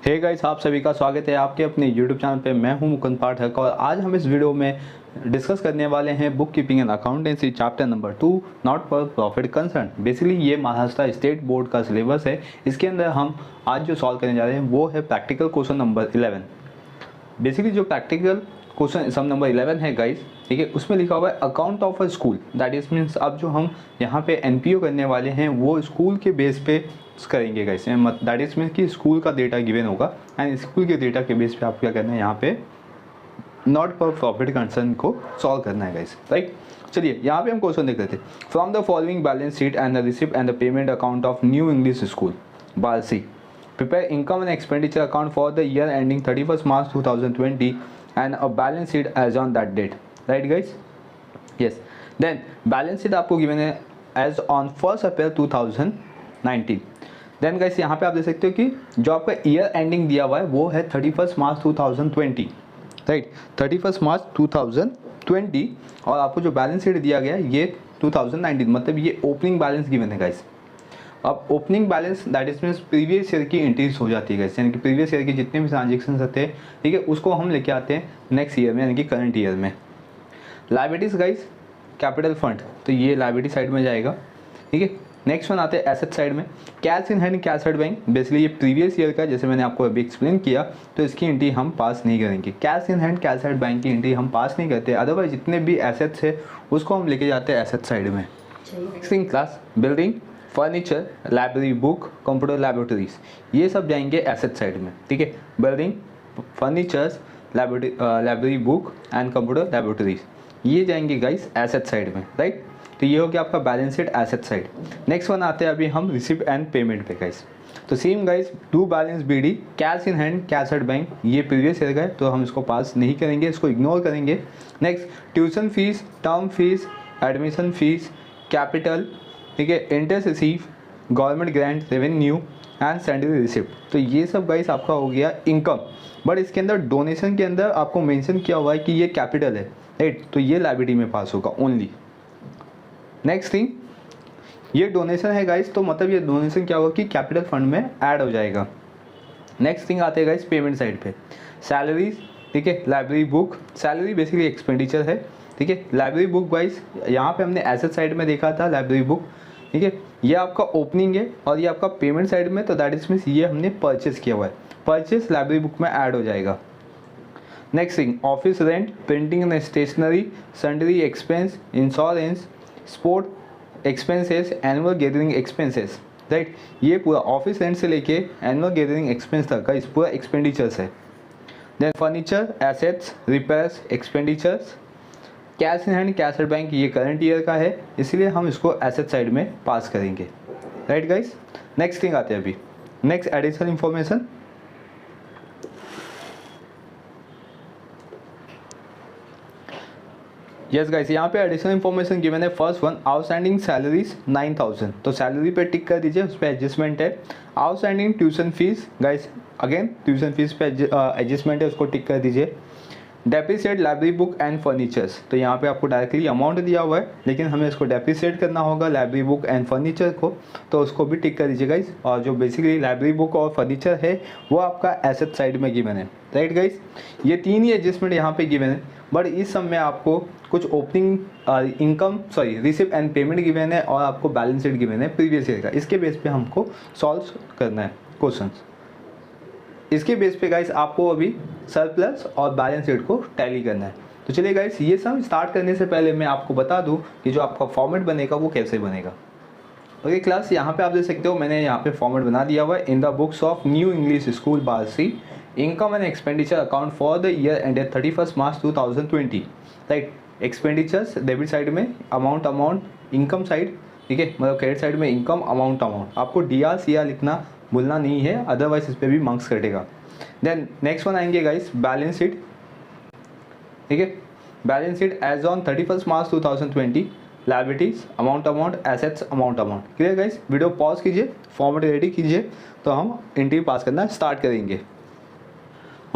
Hey guys, आप सभी का स्वागत है आपके अपने यूट्यूब चैनल पे। मैं हूं मुकुंद पाठक और आज हम इस वीडियो में डिस्कस करने वाले हैं book keeping and accountancy chapter number 2 not for profit concern. Basically ये महाराष्ट्र स्टेट बोर्ड का सिलेबस है। इसके अंदर हम आज जो सॉल्व करने जा रहे हैं वो है प्रैक्टिकल क्वेश्चन नंबर 11। बेसिकली जो प्रैक्टिकल क्वेश्चन सम नंबर 11 है गाइस, ठीक है, उसमें लिखा हुआ है account of a school. That is means अब जो हम यहाँ पे एनपीओ करने वाले हैं वो स्कूल के बेस पे करेंगे गाइस। दैट इज मीन्स कि स्कूल का डेटा गिवन होगा एंड स्कूल के डेटा के बेस पे आपको क्या करना है, यहाँ पे नॉट फॉर प्रॉफिट कंसर्न को सॉल्व करना है गाइस, राइट। चलिए यहाँ पे हम क्वेश्चन देख लेते हैं। From the following balance sheet and the receipt and the payment account of New English School Balsi, prepare income and expenditure account for the year ending 31st March 2020 and a balance sheet as on that date, right guys? Yes. Then balance sheet आपको given है as on 1st April 2019. Then guys यहाँ पे आप देख सकते हो कि जो आपका ईयर एंडिंग दिया हुआ है वो है 31st March 2020, right, 31st March 2020। और आपको जो बैलेंस शीट दिया गया है ये 2019, मतलब ये ओपनिंग बैलेंस गिवन है गाइस। अब opening balance that is means previous year की एंट्रीज हो जाती है गाइस, यानी कि प्रीवियस ईयर के जितने भी ट्रांजेक्शन होते हैं, ठीक है, उसको हम लेके आते हैं नेक्स्ट ईयर में, यानी कि करंट ईयर में। लायबिलिटीज गाइस, कैपिटल फंड, तो ये लायबिलिटी साइड में जाएगा, ठीक है। नेक्स्ट वन आते हैं एसेट साइड में, cash in hand cash at bank. Basically ये प्रीवियस ईयर का, जैसे मैंने आपको अभी एक्सप्लेन किया, तो इसकी एंट्री हम पास नहीं करेंगे। Cash in hand cash at bank की एंट्री हम पास नहीं करते, अदरवाइज जितने भी एसेट्स है उसको हम लेके जाते हैं एसेट साइड में। Next class building, furniture, library book, computer laboratories, ये सब जाएंगे एसेट साइड में, ठीक है। Building, furnitures, library book and computer laboratories, ये जाएंगे गाइस एसेट साइड में, राइट। तो ये हो गया आपका balance sheet asset side. Next one आते हैं अभी हम रिसिप्ट एंड पेमेंट पे गाइस। तो same guys, to balance BD, cash in hand cash at bank, ये प्रीवियस ईयर का है तो हम इसको पास नहीं करेंगे, इसको इग्नोर करेंगे। Next tuition fees, term fees, admission fees, capital, ठीक है, interest receive, government grant, revenue and salary receipt. तो ये सब गाइस आपका हो गया इनकम, बट इसके अंदर डोनेशन के अंदर आपको मेंशन किया हुआ है कि ये कैपिटल है, राइट, तो ये लायबिलिटी में पास होगा ओनली। नेक्स्ट थिंग, ये डोनेशन है गाइस, तो मतलब ये डोनेशन क्या होगा कि कैपिटल फंड में ऐड हो जाएगा। नेक्स्ट थिंग आते हैं गाइस पेमेंट साइड पे, सैलरीज, ठीक है, library book, salary basically expenditure है, ठीक है। लाइब्रेरी बुक गाइस, यहाँ पे हमने एसेट साइड में देखा था लाइब्रेरी बुक, ठीक है, ये आपका ओपनिंग है और ये आपका पेमेंट साइड में, तो दैट इज मीन्स ये हमने परचेस किया हुआ है, परचेस लाइब्रेरी बुक में ऐड हो जाएगा। Next thing, office rent, printing and stationery, sundry expense, insurance, sport expenses, annual gathering expenses, right, ये पूरा ऑफिस रेंट से लेके एनुअल गैदरिंग एक्सपेंस तक का इस पूरा एक्सपेंडिचर्स है। Then furniture, assets, repairs, expenditures, cash in hand cash at bank, ये करंट ईयर का है इसलिए हम इसको एसेट साइड में पास करेंगे, राइट गाइस। नेक्स्ट थिंग आते हैं अभी, next additional information. Yes guys, यहाँ पे एडिशनल इंफॉर्मेशन गिवन है। फर्स्ट वन, आउटस्टैंडिंग सैलरीज 9000, तो सैलरी पे टिक कर दीजिए, उस पर एडजस्टमेंट है। Outstanding tuition fees guys, again tuition fee पे एडजस्टमेंट है, उसको टिक कर दीजिए। Depreciate library book and furnitures, तो यहाँ पे आपको डायरेक्टली अमाउंट दिया हुआ है लेकिन हमें इसको डेप्रिसिएट करना होगा लाइब्रेरी बुक एंड फर्नीचर को, तो उसको भी टिक कर दीजिए गाइस। और जो बेसिकली लाइब्रेरी बुक और फर्नीचर है वो आपका एसेट साइड में गिवन है, राइट गाइस। ये तीन ही एडजस्टमेंट यहाँ पे गिवन है, बट इस सब में आपको कुछ opening income receipt and payment given है और आपको बैलेंस शीट गिवन है प्रीवियस ईयर का, इसके बेस पे हमको सॉल्व करना है क्वेश्चन। इसके बेस पे गाइस आपको अभी सरप्लस और बैलेंस शीट को टैली करना है। तो चलिए गाइस, ये सब स्टार्ट करने से पहले मैं आपको बता दूं कि जो आपका फॉर्मेट बनेगा वो कैसे बनेगा। ओके क्लास, यहाँ पे आप देख सकते हो मैंने यहाँ पे फॉर्मेट बना दिया हुआ है। In the books of New English School Balsi, income and expenditure account for the year ended 31st March 2020, right. Expenditures debit side में, अमाउंट इनकम साइड, ठीक है, मतलब क्रेडिट साइड में इनकम, अमाउंट। आपको डीआर सीआर लिखना भूलना नहीं है, अदरवाइज इस पर भी मार्क्स कटेगा। देन नेक्स्ट वन आएंगे गाइस बैलेंस शीट, ठीक है, balance sheet as on 31st March 2020, liabilities, amount, assets, amount. Clear guys, video pause कीजिए, फॉर्मेट रेडी कीजिए, तो हम एंट्री पास करना स्टार्ट करेंगे।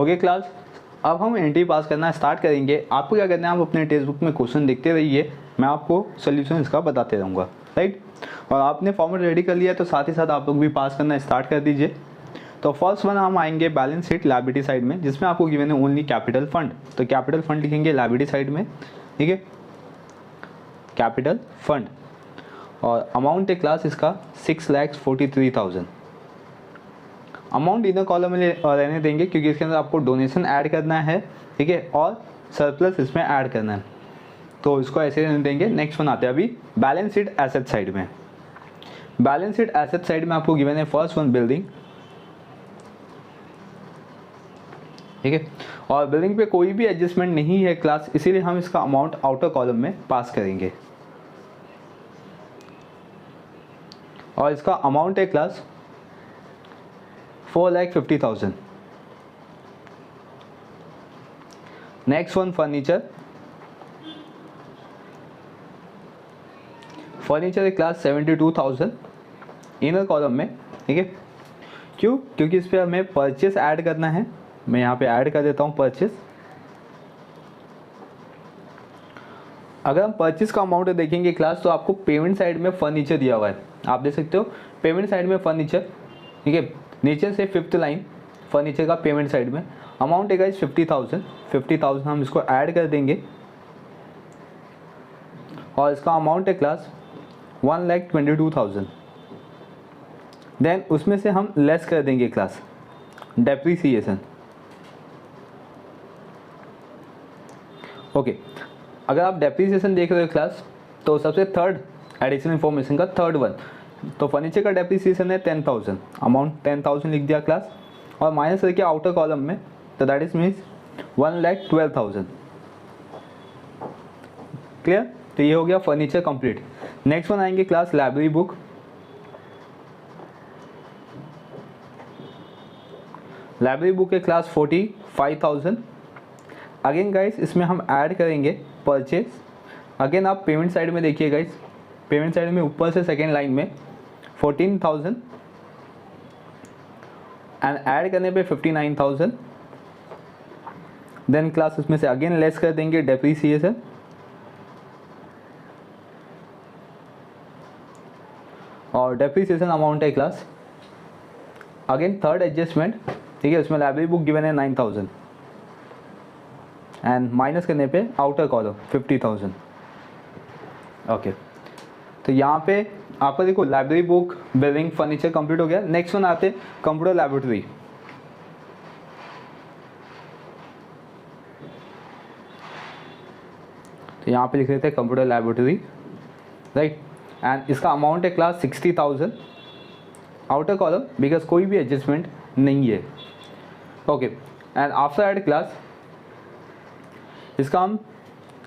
ओके क्लास, अब हम एंट्री पास करना स्टार्ट करेंगे। आपको क्या करना है, आप अपने टेक्स्ट बुक में क्वेश्चन देखते रहिए, मैं आपको सोल्यूशन इसका बताते रहूँगा, राइट। और आपने फॉर्मेट रेडी कर लिया तो साथ ही साथ आप लोग भी पास करना स्टार्ट कर दीजिए। तो फर्स्ट वन हम आएंगे बैलेंस शीट लायबिलिटी साइड में, जिसमें आपको गिवन है ओनली कैपिटल फंड। तो कैपिटल फंड लिखेंगे लायबिलिटी साइड में, ठीक है, कैपिटल फंड। और अमाउंट है क्लास इसका 6,43,000। अमाउंट इनर कॉलम में रहने देंगे क्योंकि इसके अंदर आपको डोनेशन ऐड करना है, ठीक है, और सरप्लस इसमें ऐड करना है, तो इसको ऐसे रहने देंगे। नेक्स्ट वन आते हैं अभी बैलेंस शीट एसेट साइड में। बैलेंस शीट एसेट साइड में आपको गिवन है फर्स्ट वन बिल्डिंग, ठीक है, और बिल्डिंग पे कोई भी एडजस्टमेंट नहीं है क्लास, इसीलिए हम इसका अमाउंट आउटर कॉलम में पास करेंगे। और इसका अमाउंट है class 4,50,000। Next one furniture. Furniture class 72,000 inner column में, ठीक है। क्यों? क्योंकि इस पर हमें परचेस ऐड करना है। मैं यहाँ पे ऐड कर देता हूँ परचेस। अगर हम परचेस का अमाउंट देखेंगे क्लास, तो आपको पेमेंट साइड में फर्नीचर दिया हुआ है, आप देख सकते हो पेमेंट साइड में फर्नीचर, ठीक है, नीचे से 5th लाइन फर्नीचर का पेमेंट साइड में अमाउंट है गाइस 50,000 हम इसको ऐड कर देंगे। और इसका अमाउंट है क्लास 1,22,000। देन उसमें से हम लेस कर देंगे क्लास डेप्रीसिएशन। ओके, अगर आप डेप्रीसिएशन देख रहे हो क्लास, तो सबसे थर्ड एडिशनल इन्फॉर्मेशन का थर्ड वन, तो फर्नीचर का डेप्रीसिएशन है 10,000, अमाउंट 10,000 लिख दिया क्लास, और माइनस करके आउटर कॉलम में, तो दैट इज मीन्स 1,12,000। क्लियर? तो ये हो गया फर्नीचर कंप्लीट। नेक्स्ट वन आएंगे class library book. Library book है क्लास 45,000। अगेन गाइस इसमें हम ऐड करेंगे परचेज। अगेन आप पेमेंट साइड में देखिए गाइस, पेमेंट साइड में ऊपर से सेकेंड लाइन में 14,000 एंड ऐड करने पे 59,000। देन क्लास उसमें से अगेन लेस कर देंगे डेप्रीसिएशन, और डेप्रीसिएशन अमाउंट है क्लास अगेन थर्ड एडजस्टमेंट, ठीक है, उसमें लाइब्रेरी बुक गिवन है 9,000 एंड माइनस करने पे आउटर कॉलम 50,000। ओके, तो यहाँ पे आपका देखो library book, building, furniture complete हो गया। नेक्स्ट वन आते कंप्यूटर लैबोरेटरी। तो यहाँ पे लिख देते हैं कंप्यूटर लैबोरेटरी, राइट, एंड इसका अमाउंट है क्लास 60,000 आउटर कॉलम, बिकॉज कोई भी एडजस्टमेंट नहीं है। Okay, and after add class इसका हम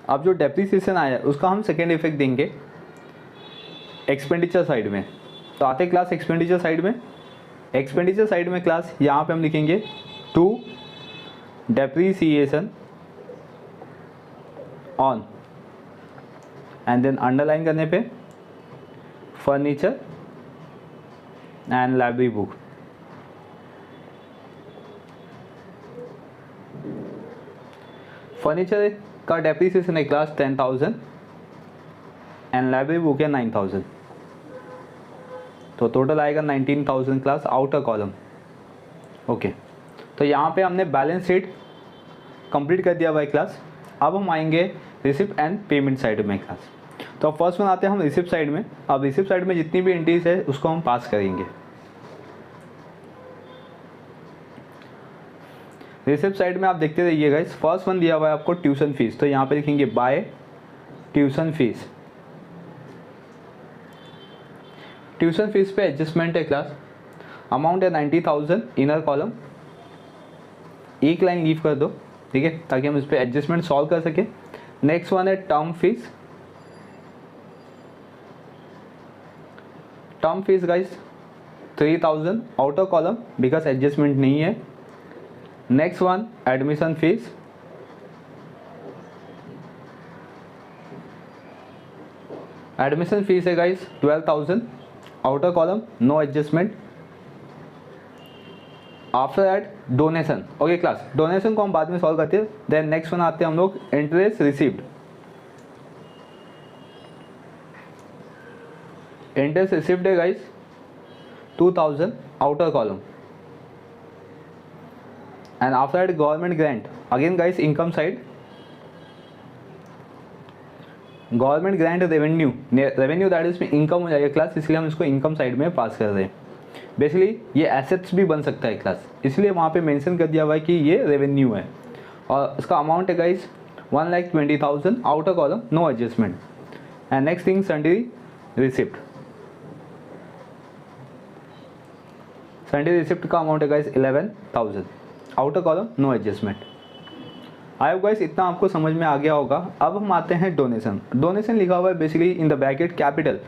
अब जो डेप्रीसिएशन आया है उसका हम सेकेंड इफेक्ट देंगे एक्सपेंडिचर साइड में। तो आते क्लास एक्सपेंडिचर साइड में। एक्सपेंडिचर साइड में क्लास यहाँ पे हम लिखेंगे to depreciation on, and then underline करने पे furniture and library book. Furniture का डेप्रीसिएशन है क्लास 10,000 एंड लाइब्रेरी बुक है 9,000, तो टोटल आएगा 19,000 क्लास आउटर कॉलम। ओके, तो यहाँ पे हमने बैलेंस शीट कंप्लीट कर दिया हुआ है क्लास। अब हम आएंगे रिसिप्ट एंड पेमेंट साइड में क्लास। तो फर्स्ट वन आते हैं हम रिसिप्ट साइड में। अब रिसिप्ट साइड में जितनी भी एंट्रीज है उसको हम पास करेंगे। रिसिप्ट साइड में आप देखते रहिएगा, इस फर्स्ट वन दिया हुआ है आपको ट्यूशन फीस, तो यहाँ पे लिखेंगे by tuition fee. Tuition fee पे एडजस्टमेंट है क्लास, अमाउंट है 90,000 इनर कॉलम, एक लाइन लीव कर दो, ठीक है, ताकि हम इस पे एडजस्टमेंट सॉल्व कर सके। नेक्स्ट वन है term fees. Term fees guys 3,000 outer column, because adjustment नहीं है। Next one admission fees, admission fees है guys 12,000 outer column, no adjustment. After that donation. Okay class, donation को हम बाद में सॉल्व करते हैं। देन नेक्स्ट वन आते हैं हम लोग इंटरेस्ट रिसीव्ड। इंटरेस्ट रिसीव्ड है guys 2,000 outer column, and after that government grant, again guys income side, government grant revenue, revenue that is में इनकम हो जाएगा क्लास, इसलिए हम इसको इनकम साइड में पास कर रहे हैं। बेसिकली ये एसेट्स भी बन सकता है क्लास, इसलिए वहाँ पे मेंशन कर दिया हुआ है कि ये रेवेन्यू है। और इसका अमाउंट है guys 1,20,000 outer column, no adjustment. And next thing sundry receipt, sundry receipt का अमाउंट है guys 11,000 outer column, no adjustment. I hope guys इतना आपको समझ में आ गया होगा। अब हम आते हैं डोनेशन। डोनेशन लिखा हुआ है basically in the bracket capital,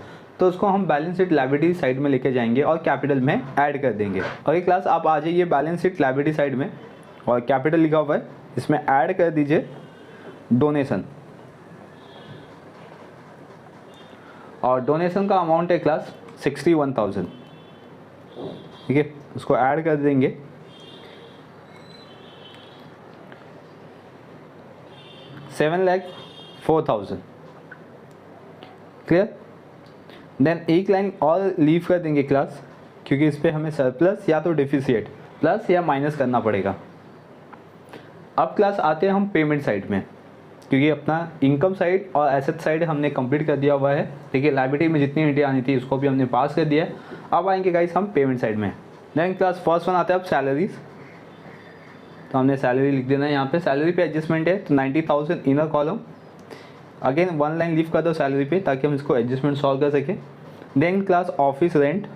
तो उसको हम बैलेंस शीट लायबिलिटी साइड में लेके जाएंगे और कैपिटल में ऐड कर देंगे। अगली क्लास आप आ जाइए बैलेंस शीट लायबिलिटी साइड में और कैपिटल लिखा हुआ है, इसमें ऐड कर दीजिए डोनेशन, और डोनेशन का अमाउंट है क्लास 61,000। ठीक है, उसको ऐड कर देंगे। $7,04,000 क्लियर। देन एक लाइन और लीव कर देंगे क्लास, क्योंकि इस पर हमें सरप्लस या तो डिफिशिएट प्लस या माइनस करना पड़ेगा। अब क्लास आते हैं हम पेमेंट साइड में, क्योंकि अपना इनकम साइड और एसेट साइड हमने कंप्लीट कर दिया हुआ है। देखिए लायबिलिटी में जितनी एंट्री आनी थी उसको भी हमने पास कर दिया है। अब आएंगे गाइस हम पेमेंट साइड में। देन क्लास फर्स्ट वन आता है अब सैलरीज, तो हमने सैलरी लिख देना है यहाँ पे। सैलरी पे एडजस्टमेंट है तो 90,000 inner column, again one line leave कर दो सैलरी पे ताकि हम इसको एडजस्टमेंट सॉल्व कर सकें। Then class office rent,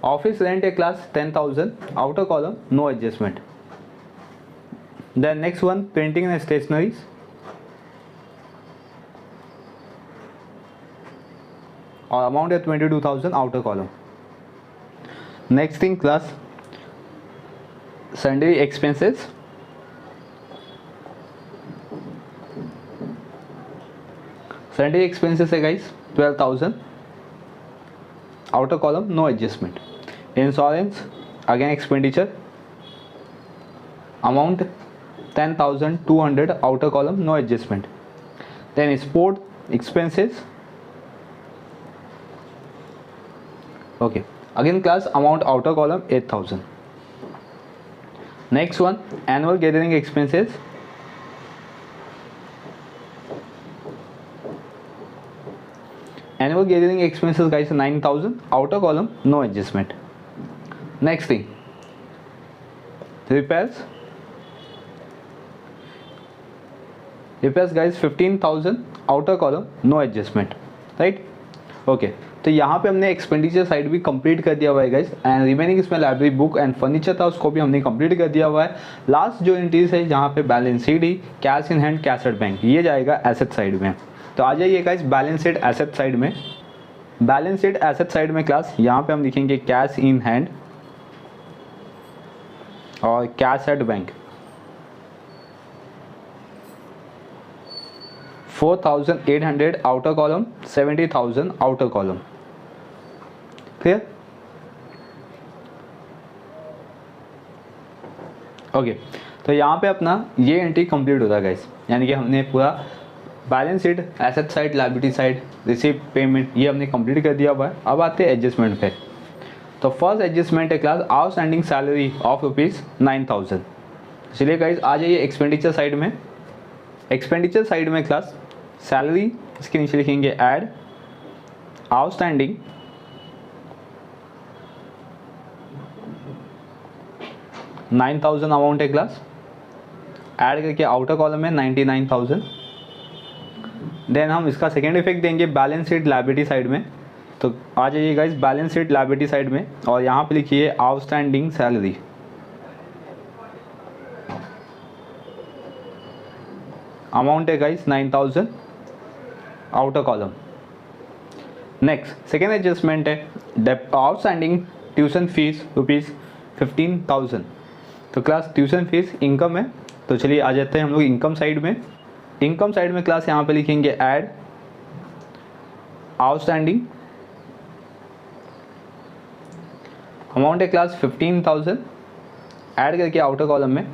office rent है class 10,000 outer column, no adjustment. Then next one printing and stationeries, और अमाउंट है 22,000 outer column. Next thing class Sunday expenses, Sunday expenses है guys 12,000 outer column, no adjustment. Insurance again expenditure, amount 10,200 outer column, no adjustment. Then sport expenses, okay, again class amount outer column 8,000। Next one annual gathering expenses, annual gathering expenses guys 9,000 outer column, no adjustment. Next thing repairs, repairs guys 15,000 outer column, no adjustment, right. Okay, तो यहाँ पे हमने expenditure side भी complete कर दिया हुआ है guys, and remaining इसमें लाइब्रेरी बुक एंड फर्नीचर था उसको भी हमने कंप्लीट कर दिया हुआ है। लास्ट जो एंट्रीज है जहाँ पे balance sheet he cash in hand cash at bank, ये जाएगा एसेट साइड में। तो आ जाइए guys balance sheet asset side में। बैलेंस शीट एसेट साइड में क्लास यहाँ पे हम लिखेंगे कैश इन हैंड और cash at bank, 4,800 outer column, 70,000 outer column, clear. Okay, तो यहाँ पे अपना ये एंट्री कंप्लीट होता है गाइस, यानी कि हमने पूरा balance sheet asset side liability side receipt payment ये हमने कंप्लीट कर दिया हुआ है। अब आते हैं एडजस्टमेंट पे। तो फर्स्ट एडजस्टमेंट है क्लास आउटस्टैंडिंग सैलरी ऑफ ₹9,000। चलिए गाइस आ जाइए एक्सपेंडिचर साइड में। एक्सपेंडिचर साइड में क्लास सैलरी इसके नीचे लिखेंगे ऐड आउटस्टैंडिंग $9,000 अमाउंट है क्लास, ऐड करके आउटर कॉलम में 99,000। देन हम इसका सेकेंड इफेक्ट देंगे बैलेंस शीट लायबिलिटी साइड में। तो आ जाइए guys balance sheet liability side में और यहाँ पे लिखिए आउटस्टैंडिंग सैलरी, अमाउंट है guys 9,000 outer column. Next second adjustment है आउटस्टैंडिंग ट्यूशन फीस ₹15,000। तो क्लास ट्यूशन फीस इनकम है, तो चलिए आ जाते हैं हम लोग इनकम साइड में। इनकम साइड में क्लास यहाँ पे लिखेंगे ऐड आउटस्टैंडिंग, अमाउंट है क्लास 15,000, ऐड करके आउटर कॉलम में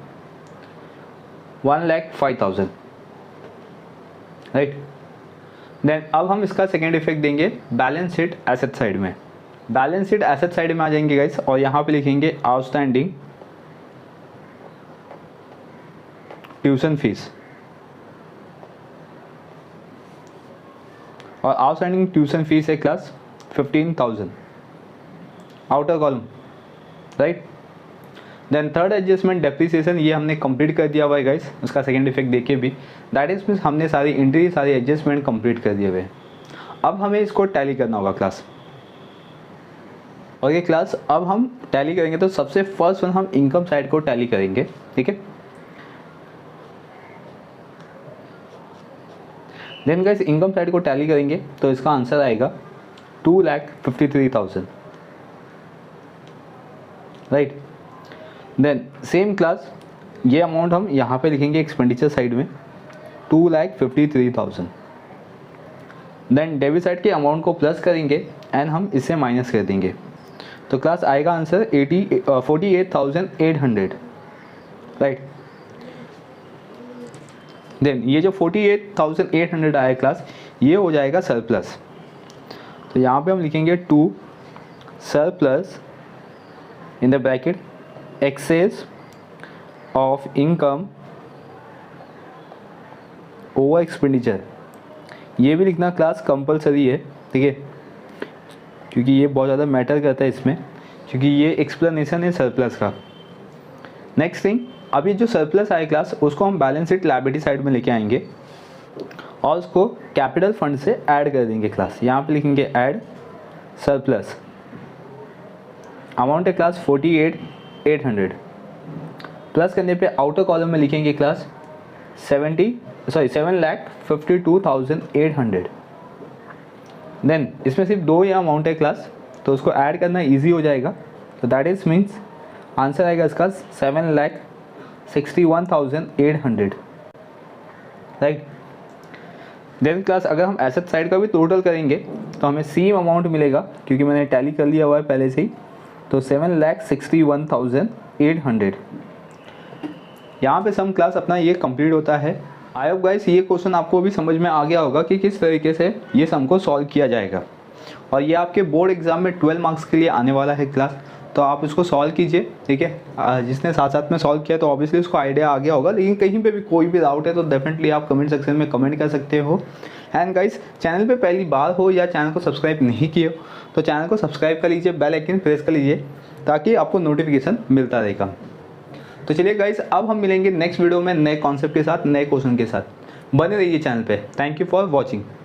1,05,000, राइट। देन अब हम इसका सेकेंड इफेक्ट देंगे बैलेंस शीट एसेट साइड में। बैलेंस शीट एसेट साइड में आ जाएंगे गाइस और यहाँ पे लिखेंगे आउटस्टैंडिंग ट्यूशन फीस, और आउटस्टैंडिंग ट्यूशन फीस है class 15,000, outer column, right. Then third adjustment depreciation, ये हमने कंप्लीट कर दिया हुआ है गाइस, उसका सेकंड इफेक्ट देखिए भी, दैट इज मीन्स हमने सारी एंट्री सारी एडजस्टमेंट कंप्लीट कर दिए हुए। अब हमें इसको टैली करना होगा क्लास, और ये क्लास अब हम टैली करेंगे तो सबसे फर्स्ट वन हम इनकम साइड को टैली करेंगे, ठीक है। देन गाइस इनकम साइड को टैली करेंगे तो इसका आंसर आएगा 2,53,000, राइट। देन सेम क्लास ये अमाउंट हम यहाँ पे लिखेंगे एक्सपेंडिचर साइड में 2,53,000। देन डेबिट साइड के अमाउंट को प्लस करेंगे एंड हम इससे माइनस कर देंगे, तो क्लास आएगा आंसर 48,800, राइट। देन ये जो 48,800 आया क्लास, ये हो जाएगा सरप्लस, तो यहाँ पे हम लिखेंगे 2 surplus in the bracket excess of income over expenditure. ये भी लिखना क्लास कंपलसरी है, ठीक है, क्योंकि ये बहुत ज़्यादा मैटर करता है इसमें, क्योंकि ये एक्सप्लेनेशन है सरप्लस का। नेक्स्ट थिंग, अभी जो सरप्लस आए क्लास उसको हम बैलेंस शीट लायबिलिटी साइड में लेके आएंगे और उसको कैपिटल फंड से ऐड कर देंगे क्लास। यहाँ पे लिखेंगे ऐड सरप्लस, अमाउंट है क्लास 48,800, प्लस करने पे आउटर कॉलम में लिखेंगे क्लास 7,52,800। देन इसमें सिर्फ 2 या अमाउंट है क्लास, तो उसको ऐड करना इजी हो जाएगा, तो दैट इज मीन्स आंसर आएगा इसका 7,61,800, राइट। देन क्लास अगर हम एसेट साइड का भी टोटल करेंगे तो हमें सेम अमाउंट मिलेगा, क्योंकि मैंने टैली कर लिया हुआ है पहले से ही, तो 7,61,800। यहाँ पे सम क्लास अपना ये कंप्लीट होता है। आई होप गाइस ये क्वेश्चन आपको भी समझ में आ गया होगा कि किस तरीके से ये सम को सॉल्व किया जाएगा, और ये आपके बोर्ड एग्जाम में 12 मार्क्स के लिए आने वाला है क्लास, तो आप इसको सॉल्व कीजिए, ठीक है। जिसने साथ साथ में सॉल्व किया तो ऑब्वियसली उसको आइडिया आ गया होगा, लेकिन कहीं पे भी कोई भी डाउट है तो डेफिनेटली आप कमेंट सेक्शन में कमेंट कर सकते हो। एंड गाइस चैनल पे पहली बार हो या चैनल को सब्सक्राइब नहीं किए हो तो चैनल को सब्सक्राइब कर लीजिए, बेल आइकन प्रेस कर लीजिए ताकि आपको नोटिफिकेशन मिलता रहेगा। तो चलिए गाइस अब हम मिलेंगे नेक्स्ट वीडियो में नए कॉन्सेप्ट के साथ, नए क्वेश्चन के साथ। बने रहिए चैनल पे। Thank you for watching.